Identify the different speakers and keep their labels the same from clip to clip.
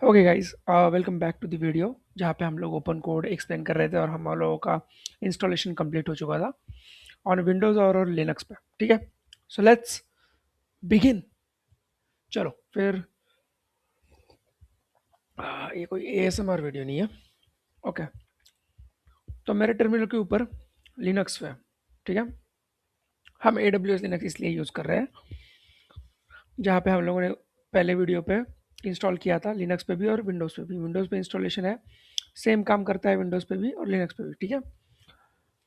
Speaker 1: Okay guys, welcome back to the video जहाँ पे हम लोग ओपन कोड एक्सप्लेन कर रहे थे और हम लोगों का इंस्टॉलेशन कंप्लीट हो चुका था ऑन विंडोज़ और लिनक्स पे। ठीक है, सो लेट्स बिगिन। चलो फिर। ये कोई एएसएमआर वीडियो नहीं है। ओके, तो मेरे टर्मिनल के ऊपर लिनक्स पे, ठीक है, हम ए डब्ल्यू एस लिनक्स इसलिए यूज़ कर रहे हैं जहाँ पे हम लोगों ने पहले वीडियो पे इंस्टॉल किया था, लिनक्स पे भी और विंडोज़ पे भी। विंडोज़ पे इंस्टॉलेशन है, सेम काम करता है विंडोज़ पे भी और लिनक्स पे भी। ठीक है,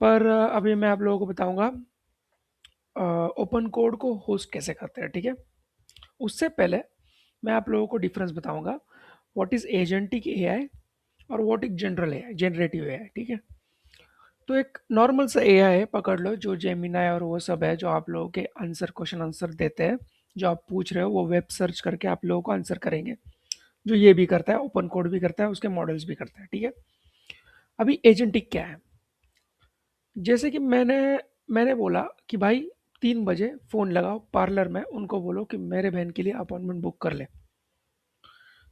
Speaker 1: पर अभी मैं आप लोगों को बताऊंगा ओपन कोड को होस्ट कैसे करते हैं। ठीक है, उससे पहले मैं आप लोगों को डिफरेंस बताऊंगा, व्हाट इज एजेंटिक एआई और what is general AI, generative AI. ठीक है, तो एक नॉर्मल सा एआई है, पकड़ लो, जो जेमिनाई और वो सब है, जो आप लोगों के आंसर क्वेश्चन आंसर देते हैं, जो आप पूछ रहे हो वो वेब सर्च करके आप लोगों को आंसर करेंगे। जो ये भी करता है, ओपन कोड भी करता है, उसके मॉडल्स भी करता है। ठीक है, अभी एजेंटिक क्या है? जैसे कि मैंने बोला कि भाई 3 बजे फ़ोन लगाओ पार्लर में, उनको बोलो कि मेरे बहन के लिए अपॉइंटमेंट बुक कर ले।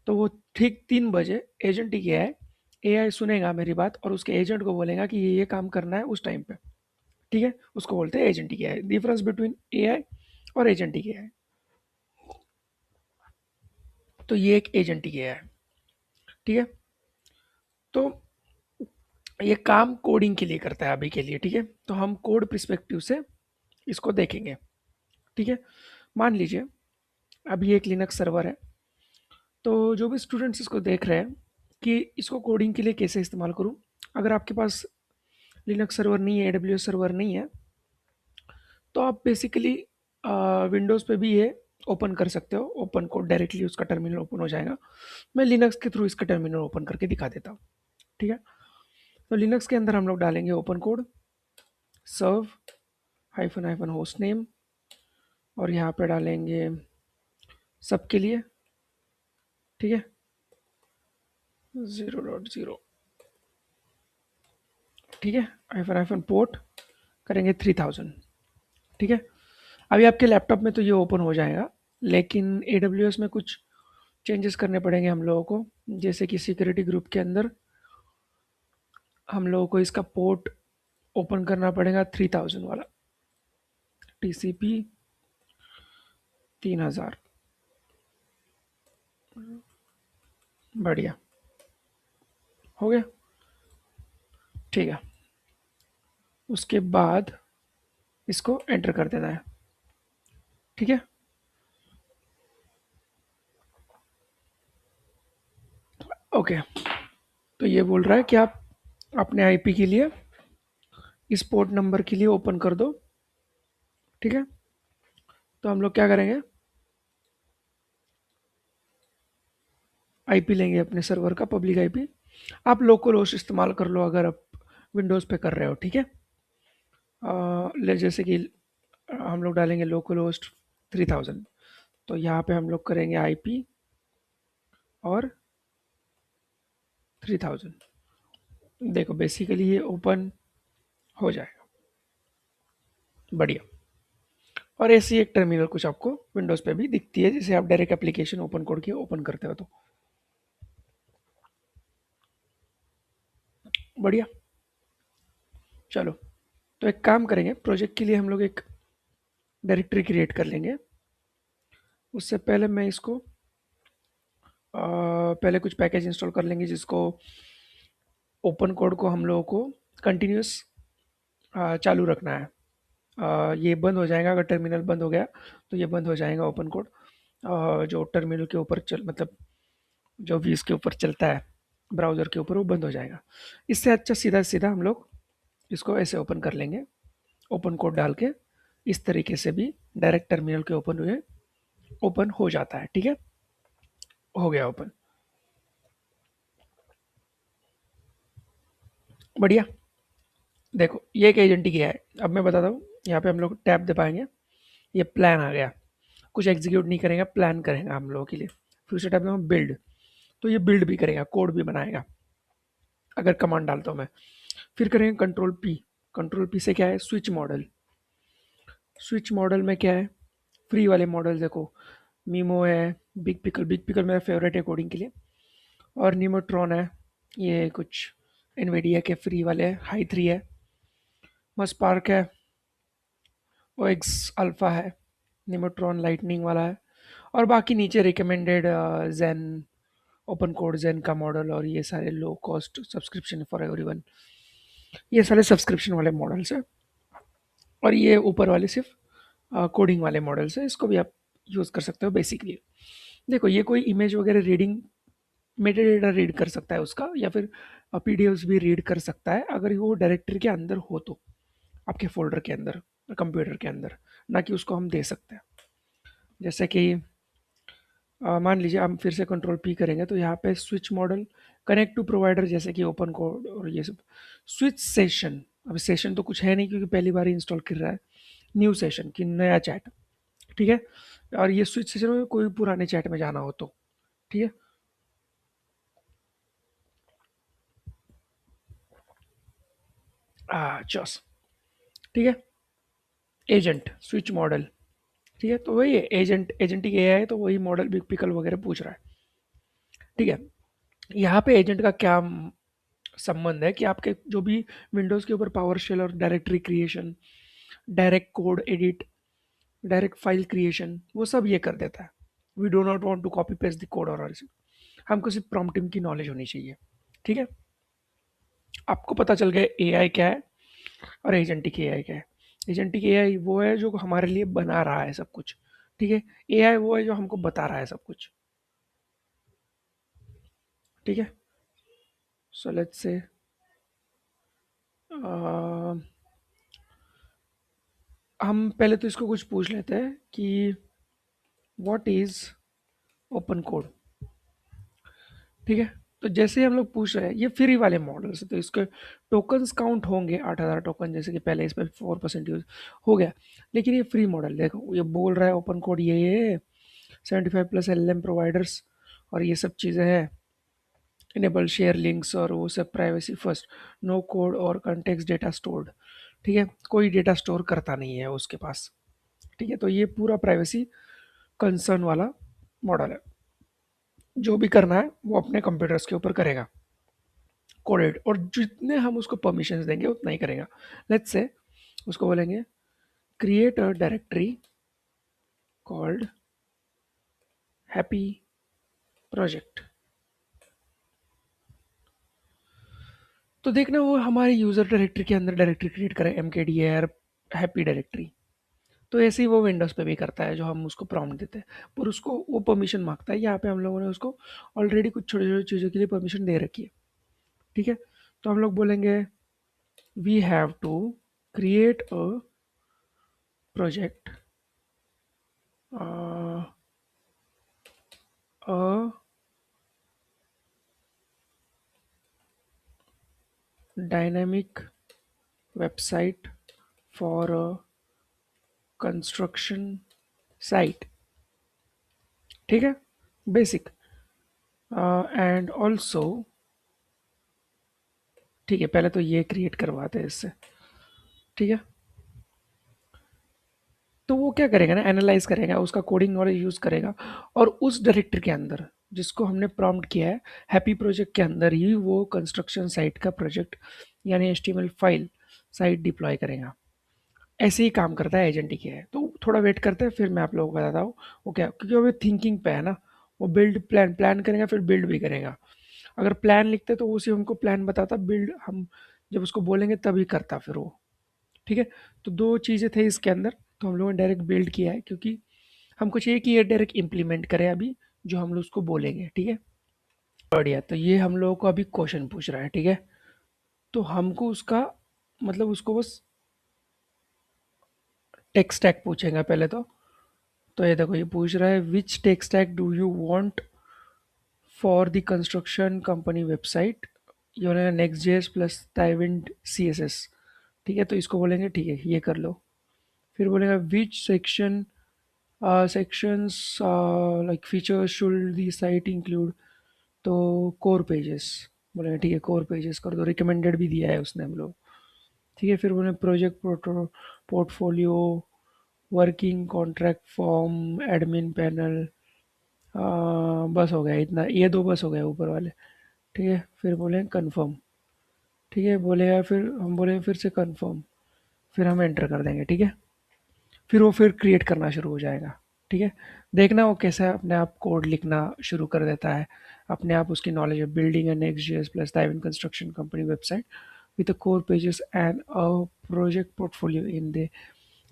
Speaker 1: तो वो ठीक 3 बजे एजेंट ही क्या है, एआई सुनेगा मेरी बात और उसके एजेंट को बोलेगा कि ये काम करना है उस टाइम पे। ठीक है, उसको बोलते हैं एजेंट ही क्या है। डिफरेंस बिटवीन एआई और एजेंट ही क्या है, तो ये एक एजेंट ही क्या है। ठीक है, तो ये काम कोडिंग के लिए करता है अभी के लिए। ठीक है, तो हम कोड पर्सपेक्टिव से इसको देखेंगे। ठीक है, मान लीजिए अभी एक लिनक्स सर्वर है, तो जो भी स्टूडेंट्स इसको देख रहे हैं कि इसको कोडिंग के लिए कैसे इस्तेमाल करूं। अगर आपके पास लिनक्स सर्वर नहीं है, एडब्ल्यूएस सर्वर नहीं है, तो आप बेसिकली विंडोज़ पे भी ये ओपन कर सकते हो। ओपन कोड डायरेक्टली उसका टर्मिनल ओपन हो जाएगा। मैं लिनक्स के थ्रू इसका टर्मिनल ओपन करके दिखा देता हूँ। ठीक है, तो लिनक्स के अंदर हम लोग डालेंगे ओपन कोड सर्व हाइफन हाइफन होस्ट नेम, और यहाँ पे डालेंगे सबके लिए। ठीक है, 0.0। ठीक है, हाइफन हाइफन पोर्ट करेंगे 3000। ठीक है, अभी आपके लैपटॉप में तो ये ओपन हो जाएगा, लेकिन ए डब्ल्यू एस में कुछ चेंजेस करने पड़ेंगे हम लोगों को। जैसे कि सिक्योरिटी ग्रुप के अंदर हम लोगों को इसका पोर्ट ओपन करना पड़ेगा 3000 वाला, टीसीपी 3000। बढ़िया, हो गया। ठीक है, उसके बाद इसको एंटर कर देना है। ठीक है, ओके, तो ये बोल रहा है कि आप अपने आईपी के लिए इस पोर्ट नंबर के लिए ओपन कर दो। ठीक है, तो हम लोग क्या करेंगे, आईपी लेंगे अपने सर्वर का, पब्लिक आईपी। आप लोकल होस्ट इस्तेमाल कर लो अगर आप विंडोज़ पे कर रहे हो। ठीक है, ले जैसे कि हम लोग डालेंगे लोकल होस्ट 3000। तो यहाँ पे हम लोग करेंगे आईपी और 3000। देखो बेसिकली ये ओपन हो जाएगा। बढ़िया, और ऐसी एक टर्मिनल कुछ आपको विंडोज़ पे भी दिखती है, जैसे आप डायरेक्ट एप्लीकेशन ओपन कोड की ओपन करते हो। तो बढ़िया, चलो, तो एक काम करेंगे, प्रोजेक्ट के लिए हम लोग एक डायरेक्टरी क्रिएट कर लेंगे। उससे पहले मैं इसको पहले कुछ पैकेज इंस्टॉल कर लेंगे, जिसको ओपन कोड को हम लोगों को कंटिन्यूस चालू रखना है। ये बंद हो जाएगा अगर टर्मिनल बंद हो गया, तो ये बंद हो जाएगा ओपन कोड। जो टर्मिनल के ऊपर चल मतलब जो भी इसके ऊपर चलता है ब्राउज़र के ऊपर, वो बंद हो जाएगा। इससे अच्छा सीधा सीधा हम लोग इसको ऐसे ओपन कर लेंगे, ओपन कोड डाल के। इस तरीके से भी डायरेक्ट टर्मिनल के ओपन हुए ओपन हो जाता है। ठीक है, हो गया ओपन। बढ़िया, देखो ये एक एजेंट किया है। अब मैं बताता हूँ, यहाँ पे हम लोग टैब दबाएंगे, ये प्लान आ गया। कुछ एग्जीक्यूट नहीं करेंगे, प्लान करेंगे हम लोगों के लिए। फिर उसे टैब में बिल्ड, तो ये बिल्ड भी करेगा, कोड भी बनाएगा अगर कमांड डालता हूँ मैं। फिर करेंगे कंट्रोल पी। कंट्रोल पी से क्या है, स्विच मॉडल। स्विच मॉडल में क्या है, फ्री वाले मॉडल देखो, मीमो है, बिग पिकल। बिग पिकल मेरा फेवरेट है कोडिंग के लिए। और न्यूमोट्रॉन है, ये कुछ एनवीडिया के फ्री वाले हाई 3 है। मस्पार्क है, ओ एक्स अल्फ़ा है, न्यूमोट्रॉन लाइटनिंग वाला है। और बाकी नीचे रिकमेंडेड जेन, ओपन कोड जेन का मॉडल, और ये सारे low cost subscription for everyone, ये सारे सब्सक्रिप्शन वाले मॉडल्स हैं। और ये ऊपर वाले सिर्फ कोडिंग वाले मॉडल्स हैं, इसको भी आप यूज़ कर सकते हो बेसिकली। देखो ये कोई इमेज वगैरह रीडिंग, मेटा डेटा रीड कर सकता है उसका, या फिर पीडीएफ्स भी रीड कर सकता है अगर वो डायरेक्टरी के अंदर हो तो, आपके फोल्डर के अंदर, कंप्यूटर के अंदर, ना कि उसको हम दे सकते हैं। जैसे कि मान लीजिए हम फिर से कंट्रोल पी करेंगे तो यहाँ पे switch model, connect to provider, जैसे कि ओपन कोड और ये सब। स्विच सेशन, अभी सेशन तो कुछ है नहीं क्योंकि पहली बार ही इंस्टॉल कर रहा है। न्यू सेशन की नया चैट, ठीक है। और ये स्विच सेशन में कोई पुराने चैट में जाना हो तो, ठीक है। चॉस, ठीक है। एजेंट स्विच मॉडल, ठीक है। तो वही है एजेंट, एजेंटिक एआई है, तो वही मॉडल बिग पिकल वगैरह पूछ रहा है, ठीक है। यहाँ पे एजेंट का क्या संबंध है कि आपके जो भी विंडोज़ के ऊपर पावर शेल और directory creation, direct code edit, direct file creation, वो सब ये कर देता है। We do not want to copy paste the code और हमको सिर्फ प्रॉम्प्टिंग की नॉलेज होनी चाहिए, ठीक है। आपको पता चल गया एआई क्या है और एजेंटिक एआई क्या है। एजेंटिक एआई वो है जो हमारे लिए बना रहा है सब कुछ, ठीक है। एआई वो है जो हमको बता रहा है सब कुछ, ठीक है। सो लेट्स से हम पहले तो इसको कुछ पूछ लेते हैं कि व्हाट इज ओपन कोड, ठीक है। तो जैसे ही हम लोग पूछ रहे हैं, ये फ्री वाले मॉडल से, तो इसके टोकन्स काउंट होंगे 8,000 टोकन, जैसे कि पहले इस पर 4% यूज हो गया। लेकिन ये फ्री मॉडल, देखो ये बोल रहा है ओपन कोड ये 75 प्लस एलएम प्रोवाइडर्स और ये सब चीज़ें हैं, इनेबल शेयर लिंक्स और वो सब, प्राइवेसी फर्स्ट, नो कोड और कंटेक्स्ट डेटा स्टोर्ड, ठीक है। कोई डेटा स्टोर करता नहीं है उसके पास, ठीक है। तो ये पूरा प्राइवेसी कंसर्न वाला मॉडल है। जो भी करना है वो अपने कंप्यूटर्स के ऊपर करेगा, कोडेड, और जितने हम उसको परमिशंस देंगे उतना ही करेगा। लेट्स से उसको बोलेंगे create a directory called happy project, तो देखना वो हमारे यूज़र डायरेक्टरी के अंदर डायरेक्टरी क्रिएट करे, एम के डी आर हैप्पी डायरेक्टरी। तो ऐसे ही वो विंडोज़ पे भी करता है जो हम उसको प्रॉम्प्ट देते हैं, पर उसको वो परमिशन मांगता है। यहाँ पे हम लोगों ने उसको ऑलरेडी कुछ छोटी छोटी चीज़ों के लिए परमिशन दे रखी है, ठीक है। तो हम लोग बोलेंगे we have to create a project, a dynamic website for a construction site, ठीक है, बेसिक। एंड ऑल्सो, ठीक है, पहले तो ये क्रिएट करवाते हैं इससे, ठीक है। तो वो क्या करेगा ना, एनालाइज करेगा, उसका कोडिंग नॉलेज यूज़ करेगा, और उस डायरेक्टरी के अंदर जिसको हमने प्रॉम्प्ट किया है हैप्पी प्रोजेक्ट के अंदर ही वो कंस्ट्रक्शन साइट का प्रोजेक्ट यानी एचटीएमएल फाइल साइट डिप्लॉय करेगा। ऐसे ही काम करता है एजेंटिक है। तो थोड़ा वेट करते हैं, फिर मैं आप लोगों को बताता हूँ वो क्या, क्योंकि वो थिंकिंग पे है ना। वो बिल्ड प्लान प्लान करेगा, फिर बिल्ड भी करेगा। अगर प्लान लिखते तो उसी हमको प्लान बताता, बिल्ड हम जब उसको बोलेंगे तभी करता फिर वो, ठीक है। तो दो चीज़ें थे इसके अंदर, तो हम लोगों ने डायरेक्ट बिल्ड किया है क्योंकि हमको चाहिए कि ये डायरेक्ट इम्प्लीमेंट करे अभी जो हम लोग उसको बोलेंगे, ठीक है। बढ़िया, तो ये हम लोगों को अभी क्वेश्चन पूछ रहा है, ठीक है। तो हमको उसका मतलब उसको बस टेक स्टैक पूछेगा पहले तो ये देखो ये पूछ रहा है which tech stack do you want for the construction company website, ये नेक्स्ट जेएस प्लस टाइविंड सीएसएस, ठीक है। तो इसको बोलेंगे ठीक है ये कर लो। फिर बोलेगा which section sections like features should the site include, तो कोर पेजेस, बोलेंगे ठीक है कोर पेजेस कर दो, रिकमेंडेड भी दिया है उसने हम लोग, ठीक है। फिर बोले project portfolio, working contract form, admin panel, बस हो गया इतना, ये दो बस हो गए ऊपर वाले। ठीक है, फिर बोले कंफर्म। ठीक है बोलेगा, फिर हम बोले फिर से कंफर्म, फिर हम एंटर कर देंगे। ठीक है, फिर वो फिर क्रिएट करना शुरू हो जाएगा। ठीक है, देखना वो कैसे अपने आप कोड लिखना शुरू कर देता है। अपने आप उसकी नॉलेज है building an Next.js plus Dive construction company website with the core pages and a project portfolio in the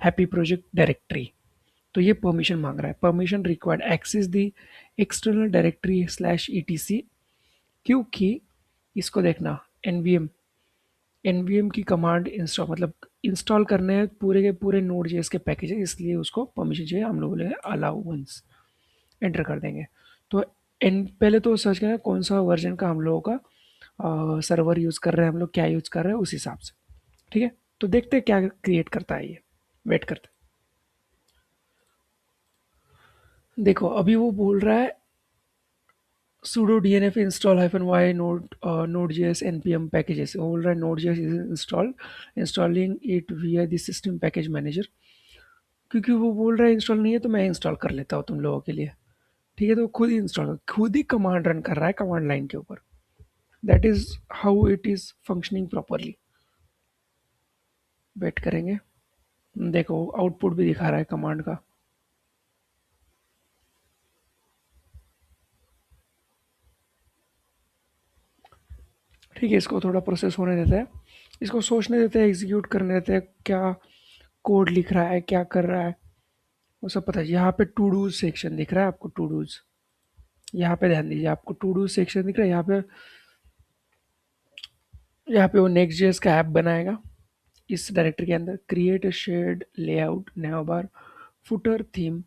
Speaker 1: happy project directory। तो ये परमिशन मांग रहा है, permission required access the external directory slash etc, क्योंकि इसको देखना NVM की command install मतलब इंस्टॉल करने हैं पूरे के पूरे नोड जेएस के पैकेज है, इसलिए उसको परमिशन चाहिए। हम लोग बोलेंगे अलाउ वंस, एंटर कर देंगे। तो एन पहले तो सर्च करना कौन सा वर्जन का हम लोगों का सर्वर यूज़ कर रहे हैं, हम लोग क्या यूज़ कर रहे हैं उस हिसाब से। ठीक है, तो देखते हैं क्या क्रिएट करता है ये, वेट करते हैं। देखो अभी वो बोल रहा है sudo dnf install hyphen y node.js npm packages। वो बोल रहा है node.js is installed, installing it via the system package manager। क्योंकि वो बोल रहा है इंस्टॉल नहीं है तो मैं इंस्टॉल कर लेता हूँ तुम लोगों के लिए। ठीक है, तो खुद ही इंस्टॉल, खुद ही कमांड रन कर रहा है कमांड लाइन के ऊपर। That is how it is functioning properly. Wait करेंगे, देखो आउटपुट भी दिखा रहा है कमांड का। ठीक है, इसको थोड़ा प्रोसेस होने देते हैं, इसको सोचने देते हैं, एग्जीक्यूट करने देते हैं, क्या कोड लिख रहा है क्या कर रहा है वो सब पता है। यहाँ पे टू डूज सेक्शन दिख रहा है आपको, टू डूज, यहाँ पे ध्यान दीजिए, आपको टू डूज सेक्शन दिख रहा है। यहाँ पे वो नेक्स्ट जेएस का ऐप बनाएगा इस डायरेक्टरी के अंदर। Create a shared layout naive bar footer theme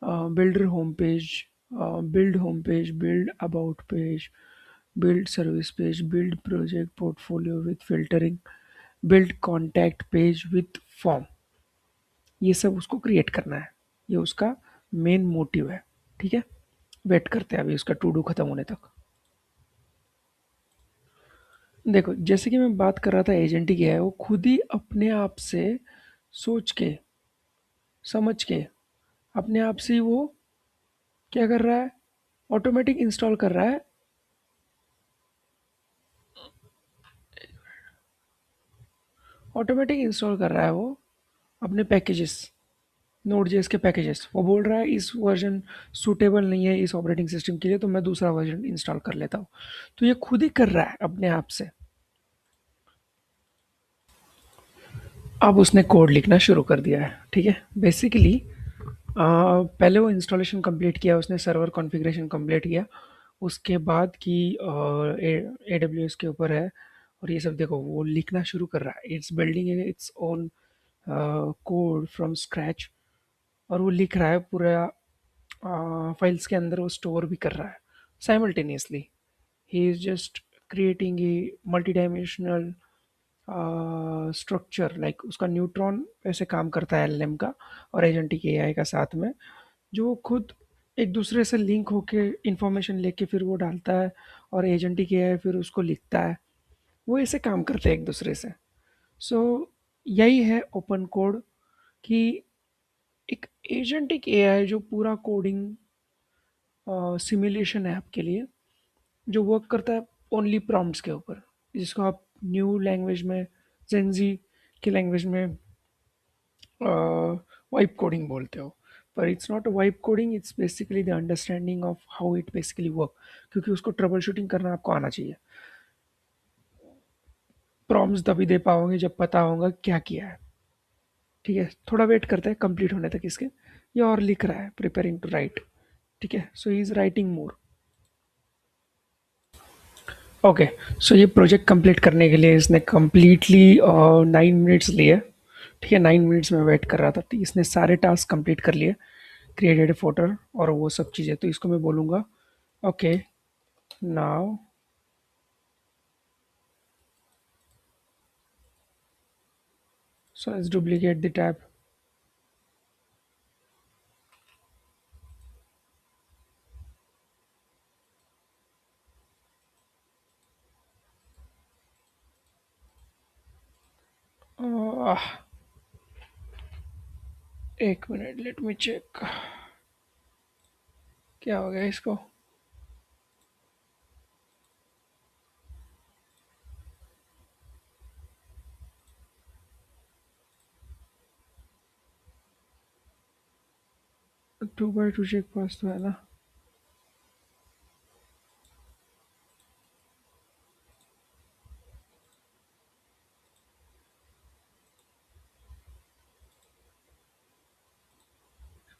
Speaker 1: builder home page, build home page, build about page, build service page, build project portfolio with filtering, build contact page with form. ये सब उसको create करना है, ये उसका main motive है। ठीक है, वेट करते हैं अभी उसका टू डू खत्म होने तक। देखो जैसे कि मैं बात कर रहा था एजेंट ही क्या है, वो खुद ही अपने आप से सोच के समझ के अपने आप से ही वो क्या कर रहा है, ऑटोमेटिक इंस्टॉल कर रहा है। ऑटोमेटिक इंस्टॉल कर रहा है वो अपने पैकेजेस, नोड जेएस के पैकेजेस। वो बोल रहा है इस वर्जन सूटेबल नहीं है इस ऑपरेटिंग सिस्टम के लिए, तो मैं दूसरा वर्जन इंस्टॉल कर लेता हूँ। तो ये खुद ही कर रहा है अपने आप से। अब उसने कोड लिखना शुरू कर दिया है। ठीक है, बेसिकली पहले वो इंस्टॉलेशन कंप्लीट किया उसने, सर्वर कॉन्फ़िगरेशन कंप्लीट किया, उसके बाद की ए डब्ल्यू एस के ऊपर है और ये सब देखो वो लिखना शुरू कर रहा है। It's building its own code from scratch, और वो लिख रहा है पूरा फाइल्स के अंदर, वो स्टोर भी कर रहा है simultaneously. He is just creating a multi dimensional structure, like उसका न्यूट्रॉन ऐसे काम करता है एलएलएम का और एजेंटिक एआई का साथ में, जो खुद एक दूसरे से लिंक होके इंफॉर्मेशन लेके फिर वो डालता है, और एजेंटिक एआई फिर उसको लिखता है। वो ऐसे काम करते हैं एक दूसरे से। सो यही है ओपन कोड, कि एक एजेंटिक एआई जो पूरा कोडिंग सिमुलेशन है आपके लिए, जो वर्क करता है ओनली प्रॉम्प्ट्स के ऊपर, जिसको आप न्यू लैंग्वेज में, जेंजी की लैंग्वेज में वाइब कोडिंग बोलते हो। पर it's not a vibe coding, it's basically the understanding of how it basically work, क्योंकि उसको ट्रबल शूटिंग करना आपको आना चाहिए। प्रॉम्प्ट्स तभी दे पाओगे जब पता होगा क्या किया है। ठीक है, थोड़ा वेट करते हैं कंप्लीट होने तक इसके। ये और लिख रहा है प्रिपेयरिंग टू राइट। ठीक है, so he is writing more. Okay, so ये प्रोजेक्ट कंप्लीट करने के लिए इसने कम्प्लीटली 9 मिनट्स लिए। ठीक है, 9 मिनट्स में वेट कर रहा था, तो इसने सारे टास्क कंप्लीट कर लिए, क्रिएटेड फोल्डर और वो सब चीज़ें। तो इसको मैं बोलूँगा okay now, so let's duplicate the tab. एक मिनट, लेट मी चेक। क्या हो गया इसको? 2x2 चेक पास तो है ना?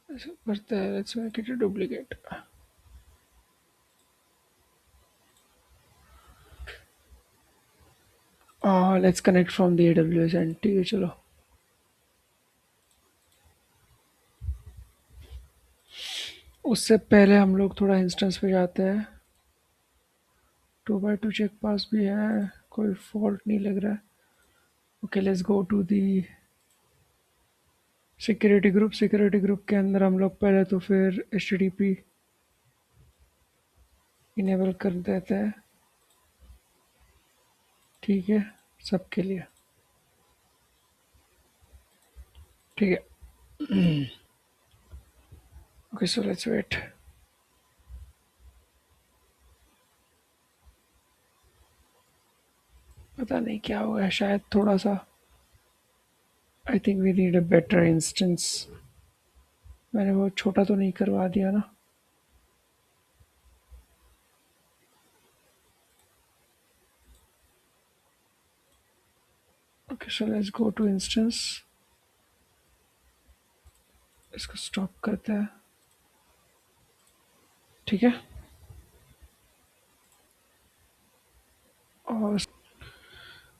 Speaker 1: ऐसा करते हैं, let's make it a duplicate. Let's connect from the AWS and, ठीक है चलो। उससे पहले हम लोग थोड़ा इंस्टेंस पे जाते हैं। 2x2 चेक पास भी है, कोई फॉल्ट नहीं लग रहा है। Okay, let's go to the security group. Security group के अंदर हम लोग पहले तो फिर HTTP इनेबल कर देते हैं, ठीक है, सबके लिए। ठीक है, ओके सो लेट्स वेट। पता नहीं क्या हुआ है, शायद थोड़ा सा, I think we need a better instance. मैंने वो छोटा तो नहीं करवा दिया ना? Okay so let's go to instance. इसको स्टॉप करते हैं, ठीक है। और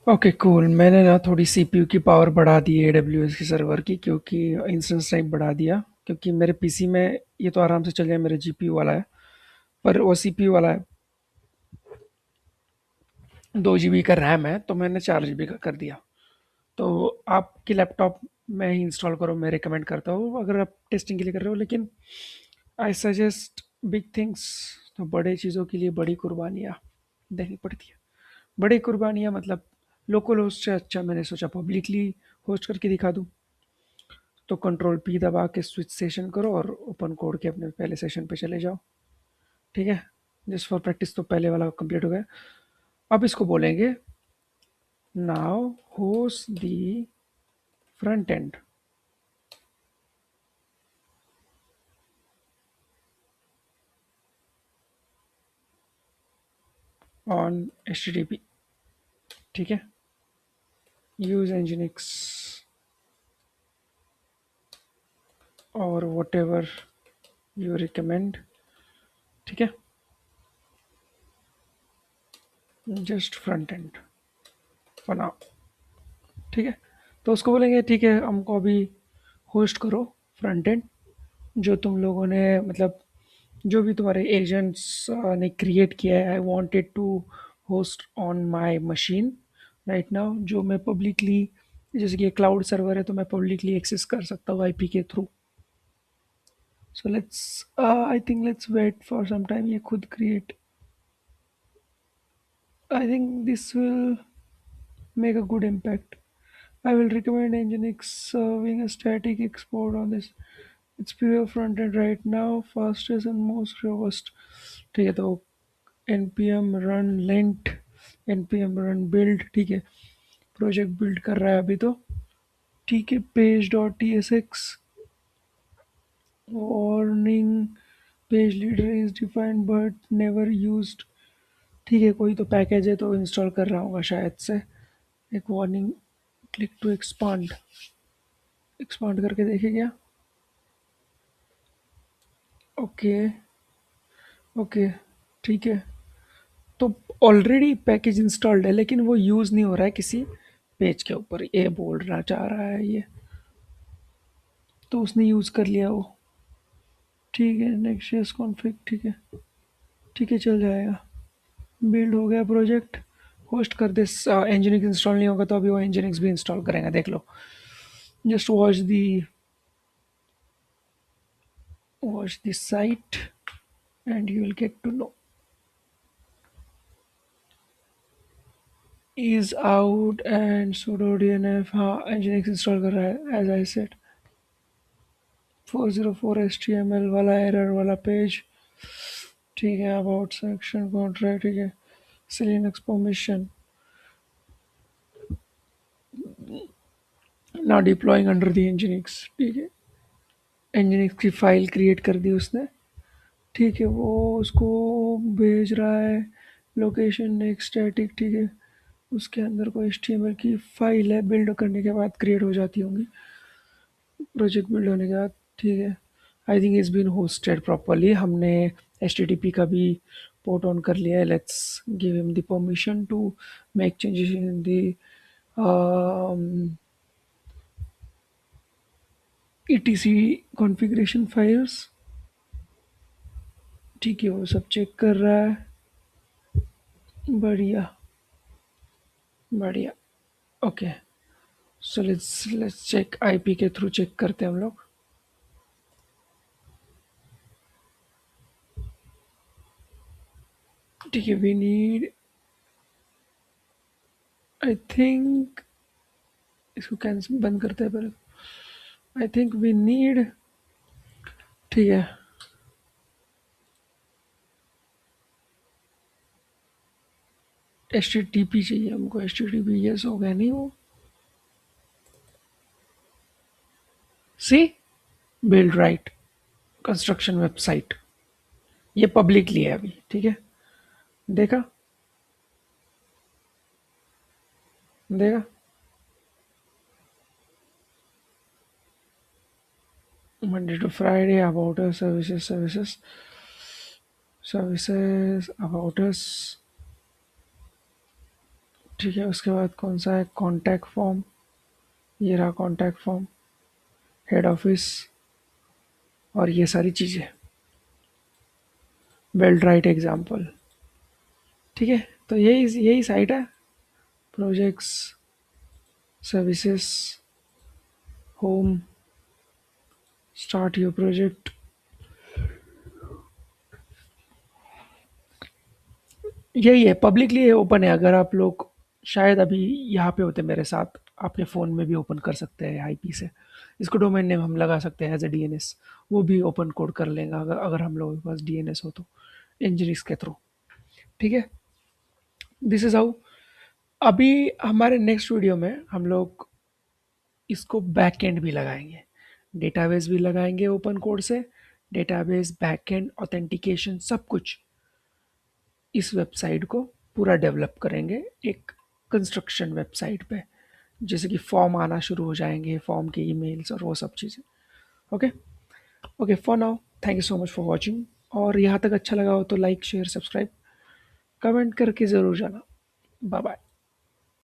Speaker 1: ओके कूल, मैंने ना थोड़ी CPU की पावर बढ़ा दी है AWS की सर्वर की, क्योंकि इंस्टेंस टाइम बढ़ा दिया, क्योंकि मेरे PC में ये तो आराम से चल जाए, मेरे GPU वाला है, पर वो CPU वाला है। 2 GB का रैम है, तो मैंने 4 GB का कर दिया। तो आपकी लैपटॉप में ही इंस्टॉल करो, मैं रिकमेंड करता हूँ अगर आप टेस्टिंग के लिए कर रहे हो। लेकिन आई सजेस्ट बिग थिंग्स, तो बड़े चीज़ों के लिए बड़ी कुर्बानियाँ देनी पड़ती है। बड़ी कुर्बानियाँ मतलब लोकल होस्ट से अच्छा मैंने सोचा पब्लिकली होस्ट करके दिखा दूँ। तो कंट्रोल P दबा के स्विच सेशन करो और ओपन कोड के अपने पहले सेशन पे चले जाओ, ठीक है। जस्ट फॉर प्रैक्टिस तो पहले वाला कंप्लीट हो गया। अब इसको बोलेंगे now host the front end on HTTP, ठीक है। यूज Nginx और वट एवर यू रिकमेंड, ठीक है। जस्ट फ्रंट एंड बनाओ, ठीक है। तो उसको बोलेंगे ठीक है, हमको अभी होस्ट करो फ्रंट एंड, जो तुम लोगों ने मतलब जो भी तुम्हारे एजेंट्स ने क्रिएट किया है, I wanted to host on my machine right now, जो मैं पब्लिकली, जैसे कि क्लाउड सर्वर है तो मैं पब्लिकली एक्सेस कर सकता हूँ IP के through. So let's I think let's wait for some time, ये खुद create, I think this will make a good impact. I will recommend Nginx serving a static export on this. It's pure front end right now, fastest and most robust. ठीक है, तो npm run lint, npm run build, ठीक है। Project build कर रहा है अभी तो, ठीक है। Page dot tsx warning, page leader is defined but never used, ठीक है। कोई तो पैकेज है तो इंस्टॉल कर रहा होगा शायद से। एक warning, click to expand, expand करके देखे क्या? ओके, ओके, ठीक है। तो ऑलरेडी पैकेज इंस्टॉल्ड है, लेकिन वो यूज़ नहीं हो रहा है किसी पेज के ऊपर, ये बोलना चाह रहा है ये। तो उसने यूज़ कर लिया वो, ठीक है। नेक्स्ट जेएस कॉन्फ़िग, ठीक है, ठीक है, चल जाएगा। बिल्ड हो गया प्रोजेक्ट, होस्ट कर दे। Nginx इंस्टॉल नहीं होगा तो अभी वो Nginx भी इंस्टॉल करेंगे, देख लो। Just watch the site and you will get to know. Is out and sudo dnf, हाँ Nginx इंस्टॉल कर रहा है एज आई सेड। 404 HTML वाला एरर वाला पेज, ठीक है, अबाउट सेक्शन कॉन्ट्रैक्ट, ठीक है, लिनक्स परमिशन, ना डिप्लॉइंग अंडर द एनजिनिक्स, ठीक है, एनजिनिक्स की फाइल क्रिएट कर दी उसने, ठीक है, वो उसको भेज रहा है, लोकेशन एक स्टैटिक, ठीक है, उसके अंदर कोई HTML की फाइल है, बिल्ड करने के बाद क्रिएट हो जाती होंगी, प्रोजेक्ट बिल्ड होने के बाद, ठीक है, I think it's been hosted properly, हमने HTTP का भी पोर्ट ऑन कर लिया है, let's give him the permission to make changes in the ETC configuration files, ठीक है, वो सब चेक कर रहा है, बढ़िया बढ़िया, okay, so let's check, IP के थ्रू चेक करते हैं हम लोग, ठीक है, वी नीड, आई थिंक इसको कैंसिल बंद करते हैं पहले, आई थिंक वी नीड, ठीक है, HTTP चाहिए हमको, HTTP यस हो गया नहीं वो, see build right construction website, ये पब्लिकली है अभी, ठीक है, देखा, देखा, Monday to Friday about us, services services services about us, ठीक है, उसके बाद कौन सा है, कॉन्टैक्ट फॉर्म, ये रहा कॉन्टैक्ट फॉर्म, हेड ऑफिस, और ये सारी चीज़ें, बिल्ड राइट एग्जाम्पल, ठीक है, तो यही यही साइट है, projects, services, home, start your project, यही है, पब्लिकली ओपन है, अगर आप लोग शायद अभी यहाँ पे होते मेरे साथ, आपके फ़ोन में भी ओपन कर सकते हैं IP से, इसको डोमेन नेम हम लगा सकते हैं एज ए DNS, वो भी ओपन कोड कर लेंगे अगर अगर हम लोगों के पास DNS हो तो, इंजरीज के थ्रू, ठीक है, दिस इज़ हाउ, अभी हमारे नेक्स्ट वीडियो में हम लोग इसको बैक एंड भी लगाएंगे, डेटाबेस भी लगाएंगे ओपन कोड से, डेटाबेस, बैक एंड, ऑथेंटिकेशन, सब कुछ इस वेबसाइट को पूरा डेवलप करेंगे एक कंस्ट्रक्शन वेबसाइट पे, जैसे कि फॉर्म आना शुरू हो जाएंगे, फॉर्म के ईमेल्स और वो सब चीज़ें, okay, okay, for now, thank you so much for watching, और यहाँ तक अच्छा लगा हो तो लाइक शेयर सब्सक्राइब कमेंट करके ज़रूर जाना, बाय बाय।